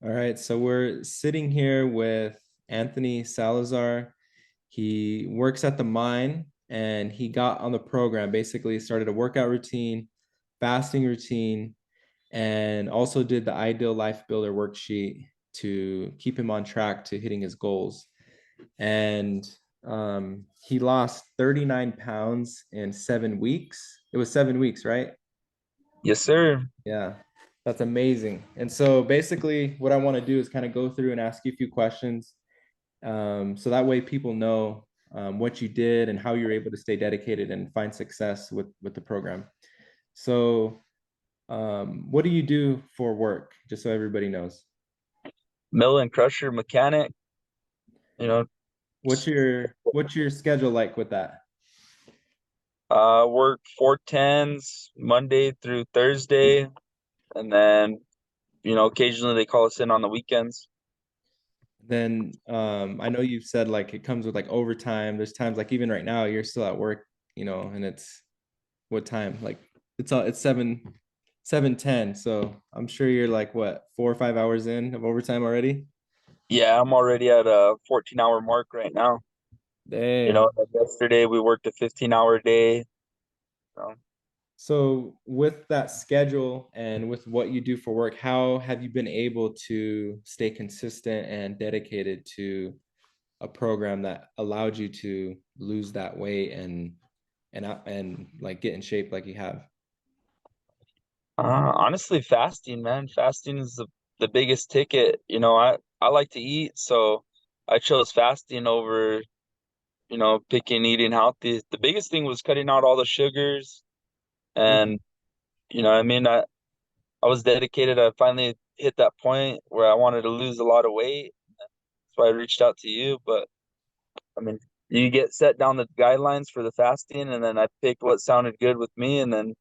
All right, so we're sitting here with Anthony Salazar. He works at the mine and he got on the program, basically started a workout routine, fasting routine, and also did the Ideal Life Builder worksheet to keep him on track to hitting his goals. And he lost 39 pounds in 7 weeks. It was 7 weeks, right? Yes, sir. Yeah, that's amazing. And so basically, what I want to do is kind of go through and ask you a few questions, so that way people know what you did and how you're able to stay dedicated and find success with the program. So, what do you do for work? Just so everybody knows. Mill and crusher mechanic, you know, What's your schedule like with that? work 410s Monday through Thursday, and then, occasionally they call us in on the weekends. Then I know you've said like it comes with like overtime. There's times like even right now you're still at work, and it's what time? Like it's 7:10. So I'm sure you're like what 4 or 5 hours in of overtime already. Yeah, I'm already at a 14-hour mark right now. Dang. Like yesterday we worked a 15-hour day. So, So with that schedule and with what you do for work, how have you been able to stay consistent and dedicated to a program that allowed you to lose that weight and like get in shape like you have? honestly, fasting, man, fasting is the biggest ticket. I like to eat, so I chose fasting over, picking eating healthy. The biggest thing was cutting out all the sugars. Mhm. And I mean, I was dedicated. I finally hit that point where I wanted to lose a lot of weight. That's why I reached out to you. But I mean, you get set down the guidelines for the fasting, and then I picked what sounded good with me, and then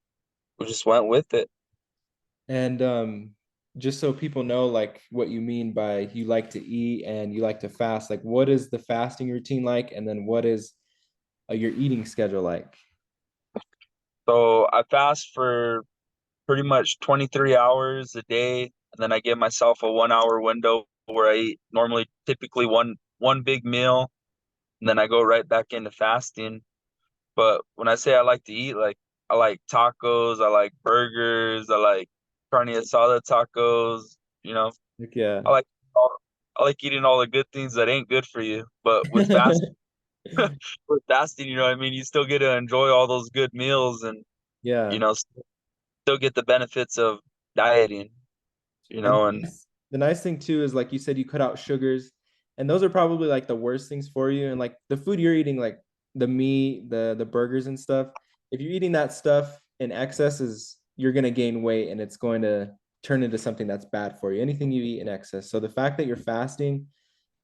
we just went with it. And just so people know like what you mean by you like to eat and you like to fast, like what is the fasting routine like? And then what is your eating schedule like? So I fast for pretty much 23 hours a day, and then I give myself a 1 hour window where I eat normally typically one big meal, and then I go right back into fasting. But when I say I like to eat, like I like tacos, I like burgers, I like carne asada tacos, Like, yeah. I like all, I like eating all the good things that ain't good for you. But with fasting, what I mean, you still get to enjoy all those good meals and, Yeah. still get the benefits of dieting, And and the nice thing too is like you said, you cut out sugars, and those are probably like the worst things for you. And like the food you're eating, like the meat, the burgers and stuff, if you're eating that stuff in excess, is you're gonna gain weight and it's going to turn into something that's bad for you. Anything you eat in excess. So the fact that you're fasting,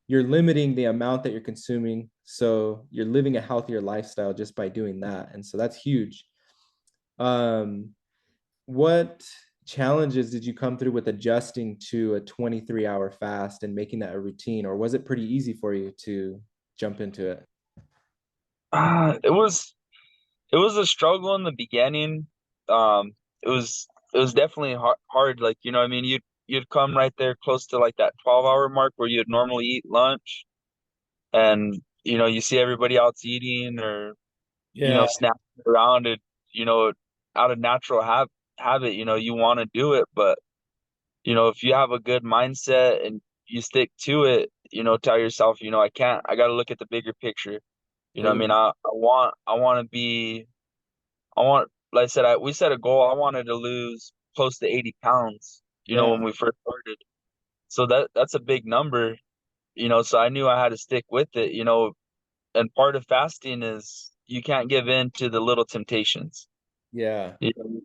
you're limiting the amount that you're consuming. So you're living a healthier lifestyle just by doing that. And so that's huge. Um, what challenges did you come through with adjusting to a 23-hour fast and making that a routine, or was it pretty easy for you to jump into it? it was a struggle in the beginning. It was definitely hard. Like, what I mean, you'd come right there close to like that 12-hour mark where you'd normally eat lunch, and you see everybody else eating or Yeah. snapping around it, you know out of natural habit, you want to do it. But if you have a good mindset and you stick to it, tell yourself, I got to look at the bigger picture. I mean, Amen. I want to be, like I said, we set a goal. I wanted to lose close to 80 pounds, Yeah. when we first started. So that's a big number, so I knew I had to stick with it. And part of fasting is you can't give in to the little temptations. Yeah. You know?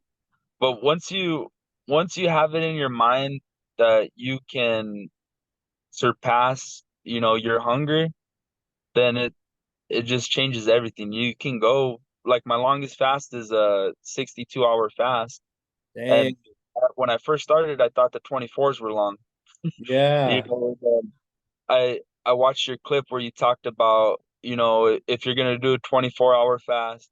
But once you have it in your mind that you can surpass, your hunger, then it just changes everything. You can go like my longest fast is a 62-hour fast. Dang. And when I first started, I thought the 24s were long. You Yeah. know, um, I watched your clip where you talked about, if you're gonna do a 24-hour fast,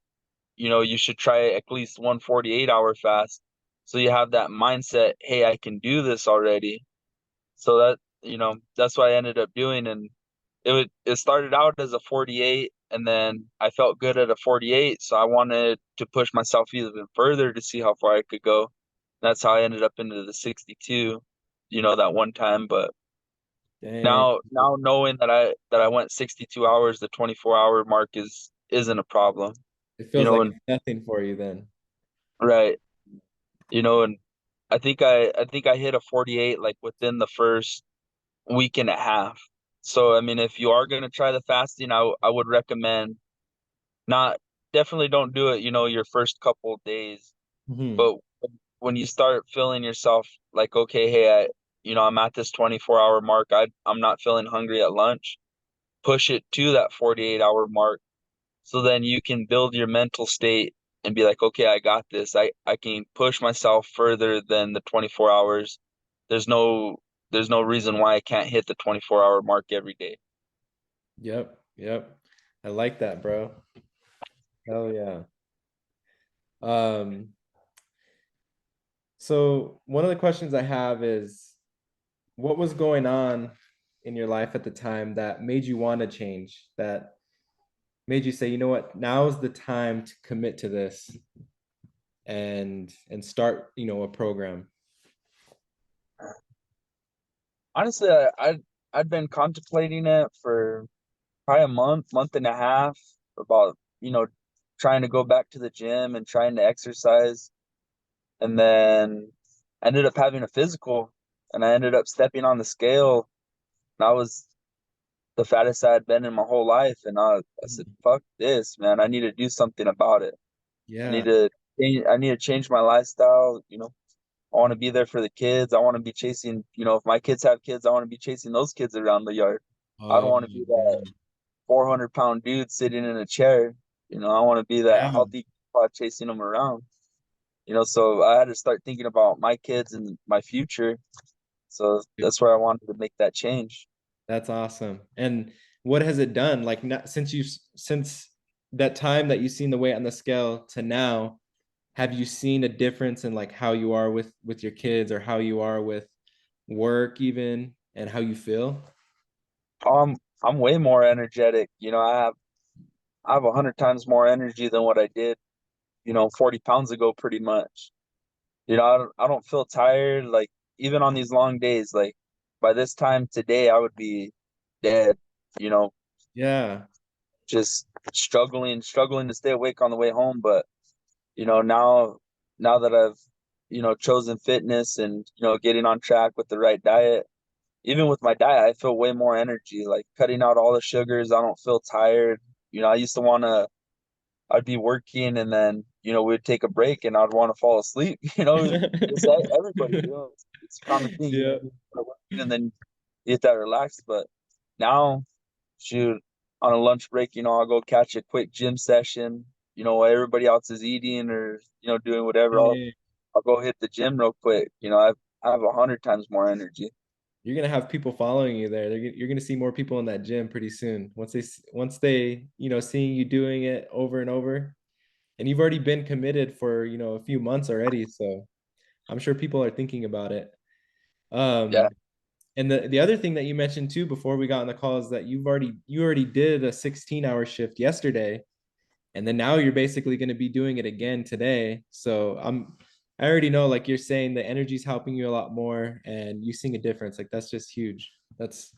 you should try at least one 48-hour fast. So you have that mindset, hey, I can do this already. So that, that's what I ended up doing. And it started out as a 48, and then I felt good at a 48, so I wanted to push myself even further to see how far I could go. That's how I ended up into the 62, that one time. But Dang. now knowing that I went 62 hours, the 24-hour mark isn't a problem. It feels like And it's nothing for you then. right, and I think I hit a 48 like within the first week and a half. So I mean, if you are gonna try the fasting, I would recommend not definitely don't do it, your first couple days. Hmm. But when you start feeling yourself like, okay, hey, I'm at this 24-hour mark. I'm not feeling hungry at lunch. Push it to that 48-hour mark. So then you can build your mental state and be like, okay, I got this. I can push myself further than the 24 hours. There's no there's no reason why I can't hit the 24-hour mark every day. Yep. Yep. I like that, bro. Hell yeah. Um, so one of the questions I have is what was going on in your life at the time that made you want to change, that made you say, you know what, now is the time to commit to this and start, a program. Honestly, I'd been contemplating it for probably a month and a half about, trying to go back to the gym and trying to exercise. And then I ended up having a physical, and I ended up stepping on the scale, and I was the fattest I had been in my whole life. And I said, fuck this, man. I need to do something about it. I need Yeah. to I need to change my lifestyle. I want to be there for the kids. I want to be chasing, if my kids have kids, I want to be chasing those kids around the yard. I don't Oh, want to be that man. 400-pound dude sitting in a chair. I want to be that Yeah. healthy spot chasing them around. So I had to start thinking about my kids and my future. So that's where I wanted to make that change. That's awesome. And what has it done? Like not, since that time that you've seen the weight on the scale to now, have you seen a difference in like how you are with your kids or how you are with work even and how you feel? I'm way more energetic. I have 100 times more energy than what I did, 40 pounds ago, pretty much. I don't feel tired. Like even on these long days, like by this time today, I would be dead. You know, Yeah. just struggling to stay awake on the way home. But now that I've chosen fitness and getting on track with the right diet, even with my diet, I feel way more energy. Like cutting out all the sugars, I don't feel tired. I used to want to. I'd be working and then we'd take a break and I'd want to fall asleep. It's everybody. It's a common thing. Yeah. You start working and then you get that relaxed. But now, shoot, on a lunch break, I'll go catch a quick gym session. While everybody else is eating or doing whatever. Hey, I'll go hit the gym real quick. I have 100 times more energy. you're gonna have people following you there. You're gonna see more people in that gym pretty soon. Once they seeing you doing it over and over, and you've already been committed for a few months already. So I'm sure people are thinking about it. Yeah. Um, and the other thing that you mentioned too before we got on the call is that you already did a 16-hour shift yesterday, and then now you're basically going to be doing it again today. So I already know, like you're saying, the energy's helping you a lot more, and you seeing a difference. Like that's just huge. That's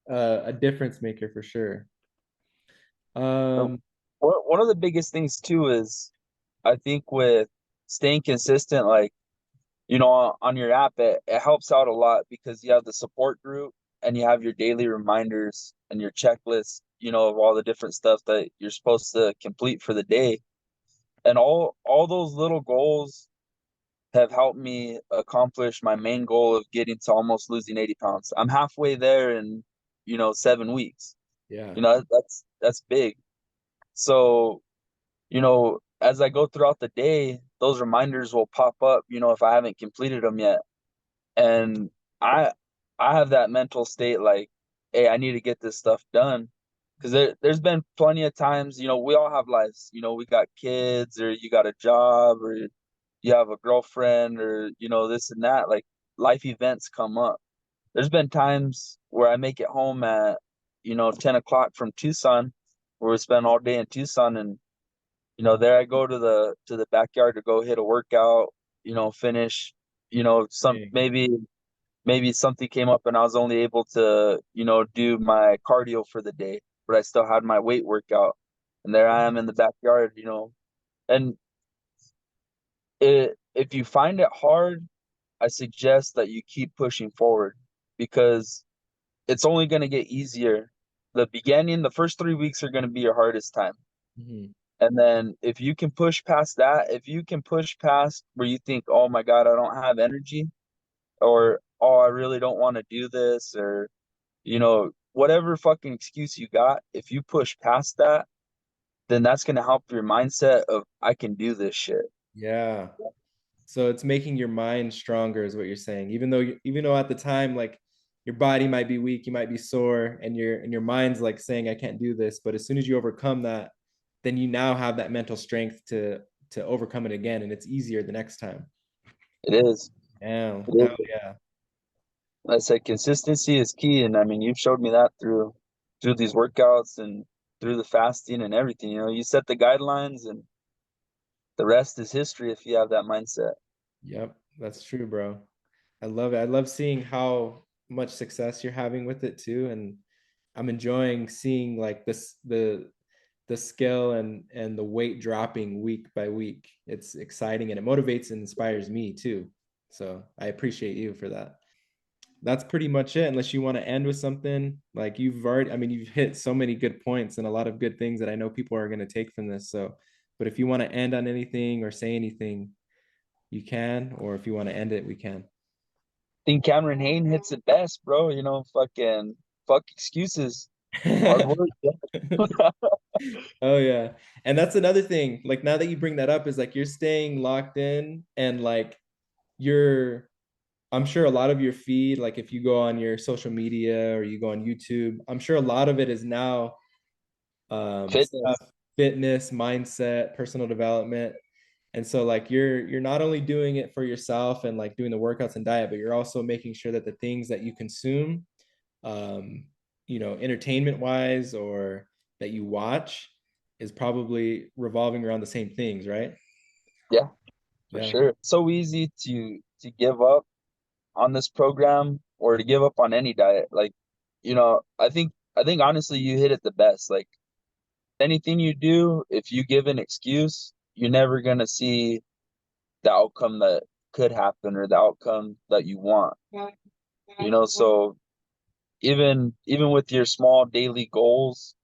a difference maker for sure. So Um, one of the biggest things too is I think with staying consistent, like on your app, it helps out a lot because you have the support group and you have your daily reminders and your checklist, of all the different stuff that you're supposed to complete for the day. And all those little goals have helped me accomplish my main goal of getting to almost losing 80 pounds. I'm halfway there in, 7 weeks. yeah, That's big. So, as I go throughout the day, those reminders will pop up, if I haven't completed them yet. And I I have that mental state like, hey, I need to get this stuff done. Because there's been plenty of times, we all have lives. We got kids, or you got a job, or you have a girlfriend, or this and that. Like life events come up. there's been times where I make it home at, 10 o'clock from Tucson, where we spend all day in Tucson, and there I go to the backyard to go hit a workout, finish, some Dang. maybe something came up and I was only able to, do my cardio for the day, but I still had my weight workout. And there I am in the backyard, and if you find it hard, I suggest that you keep pushing forward because it's only going to get easier. The first 3 weeks are going to be your hardest time. Mhm. And then if you can push past that, if you can push past where you think, oh my God, I don't have energy, or oh, I really don't want to do this, or whatever fucking excuse you got, if you push past that, then that's gonna help your mindset of I can do this shit. Yeah. So it's making your mind stronger is what you're saying. Even though at the time like your body might be weak, you might be sore and your mind's like saying I can't do this, but as soon as you overcome that, then you now have that mental strength to overcome it again and it's easier the next time. It is. Yeah. It Hell is. yeah. I said consistency is key, and I mean you've showed me that through these workouts and through the fasting and everything. You set the guidelines, and the rest is history if you have that mindset. Yep, that's true, bro. I love it. I love seeing how much success you're having with it too. And I'm enjoying seeing like the skill and the weight dropping week by week. It's exciting and it motivates and inspires me too. So I appreciate you for that. That's pretty much it, unless you want to end with something. Like I mean, you've hit so many good points and a lot of good things that I know people are going to take from this. So, but if you want to end on anything or say anything, you can, or if you want to end it, we can. I think Cameron Hayne hits it best, bro. Fucking fuck excuses. Hard work. Oh yeah. And that's another thing. Like now that you bring that up is like you're staying locked in and like you're I'm sure a lot of your feed, like if you go on your social media or you go on YouTube, I'm sure a lot of it is now Fitness. stuff, fitness, mindset, personal development. And so like you're not only doing it for yourself and like doing the workouts and diet, but you're also making sure that the things that you consume, um, entertainment wise or that you watch is probably revolving around the same things, right? Yeah, for Yeah. sure. So easy to give up on this program or to give up on any diet. Like, I think honestly you hit it the best. Like anything you do, if you give an excuse, you're never gonna see the outcome that could happen or the outcome that you want. So even with your small daily goals,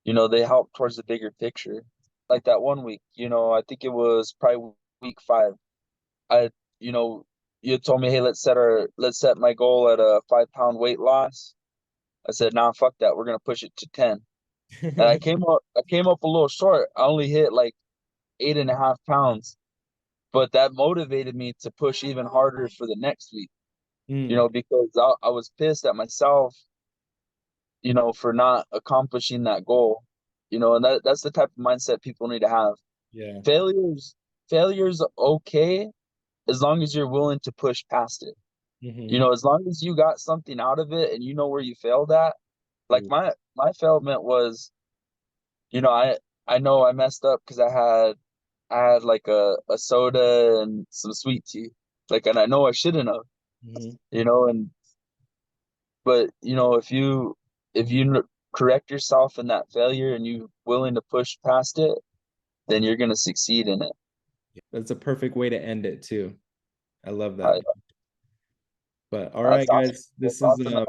they help towards the bigger picture. Like that one week, I think it was probably week 5. I, you know, you told me, hey, let's set my goal at a 5 pound weight loss. I said, nah, fuck that. We're gonna push it to 10. And I came up a little short. I only hit like 8.5 pounds, but that motivated me to push even harder for the next week. Mm, Because I was pissed at myself, for not accomplishing that goal. And that's the type of mindset people need to have. yeah. Failures, failure's okay as long as you're willing to push past it. Hmm. As long as you got something out of it and you know where you failed at. Like my failment was, I know I messed up because I had like a soda and some sweet tea. Like, and I know I shouldn't have, Hmm. and but if you correct yourself in that failure and you willing to push past it, then you're gonna succeed in it. That's a perfect way to end it too. I love Uh, that. But all right, that's awesome. guys, That's awesome.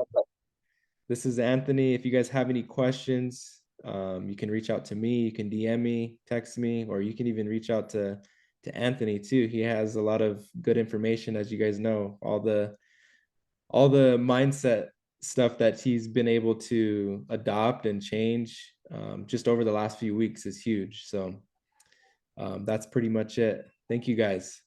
this is Anthony. If you guys have any questions, you can reach out to me. You can DM me, text me, or you can even reach out to Anthony too. He has a lot of good information, as you guys know, all the mindset stuff that he's been able to adopt and change just over the last few weeks is huge. So that's pretty much it. Thank you guys.